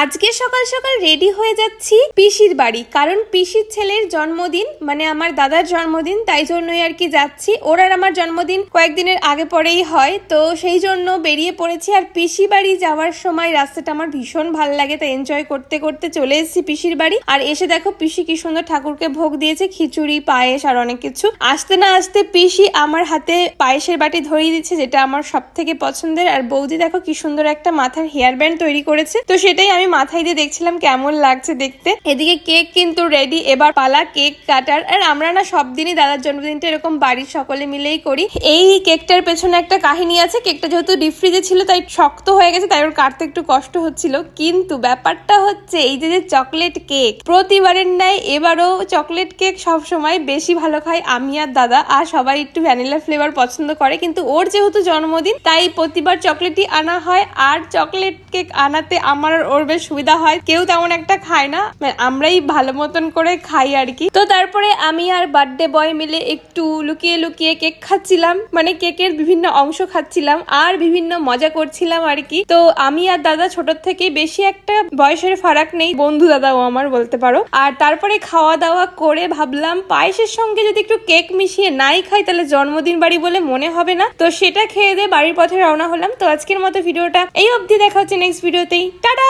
আজকে সকাল সকাল রেডি হয়ে যাচ্ছি পিসির বাড়ি, কারণ পিসির ছেলের জন্মদিন, মানে আমার দাদার জন্মদিন, তাই জন্যই আর কি যাচ্ছি। ওর আর আমার জন্মদিন কয়েকদিনের আগে পরেই হয়, তো সেই জন্য বেরিয়ে পড়েছি। আর পিসি বাড়ি যাওয়ার সময় রাস্তাটা আমার ভীষণ ভালো লাগে, তাই এনজয় করতে করতে চলে এসেছি পিসির বাড়ি। আর এসে দেখো পিসি কি সুন্দর ঠাকুরকে ভোগ দিয়েছে, খিচুড়ি, পায়েস আর অনেক কিছু। আসতে না আসতে পিসি আমার হাতে পায়েসের বাটি ধরিয়ে দিচ্ছে, যেটা আমার সব থেকে পছন্দের। আর বৌদি দেখো কি সুন্দর একটা মাথার হেয়ার ব্যান্ড তৈরি করেছে, তো সেটাই আমি মাথায় দিয়ে দেখছিলাম কেমন লাগছে দেখতে। এদিকে কেক কিন্তু রেডি, এবার পালা কেক কাটার। আর আমরা না সব দিনই দাদার জন্মদিনটা এরকম বাড়ির সকলে মিলেই করি। এই কেকটার পেছনে একটা কাহিনী আছে। কেকটা যেহেতু ডিপ ফ্রিজে ছিল তাই শক্ত হয়ে গেছে, তাই ওর কাটতে একটু কষ্ট হচ্ছিল। কিন্তু ব্যাপারটা হচ্ছে এই যে চকলেট কেক, প্রতিবারের ন্যায় এবারও চকলেট কেক সবসময় বেশি ভালো খাই আমি আর দাদা। আর সবাই একটু ভ্যানিলা ফ্লেভার পছন্দ করে, কিন্তু ওর যেহেতু জন্মদিন তাই প্রতিবার চকলেটই আনা হয়। আর চকলেট কেক আনাতে আমার আর ওর বেশ সুবিধা হয়, কেউ তেমন একটা খায় না, আমরাই ভালো মতন করে খাই আর কি। তো তারপরে আমি আর বার্থডে বয় মিলে একটু লুকিয়ে লুকিয়ে কেক খাচ্ছিলাম, মানে কেকের বিভিন্ন অংশ খাচ্ছিলাম আর বিভিন্ন মজা করছিলাম আর কি। তো আমি আর দাদা ছোট থেকে বেশি একটা বয়সের ফারাক নেই, বন্ধু দাদাও আমার বলতে পারো। আর তারপরে খাওয়া দাওয়া করে ভাবলাম পায়েসের সঙ্গে যদি একটু কেক মিশিয়ে নাই খাই তাহলে জন্মদিন বাড়ি বলে মনে হবে না। তো সেটা খেয়ে দিয়ে বাড়ির পথে রওনা হলাম। তো আজকের মতো ভিডিওটা এই অবধি, দেখা হচ্ছে নেক্সট ভিডিওতেই। টাটা।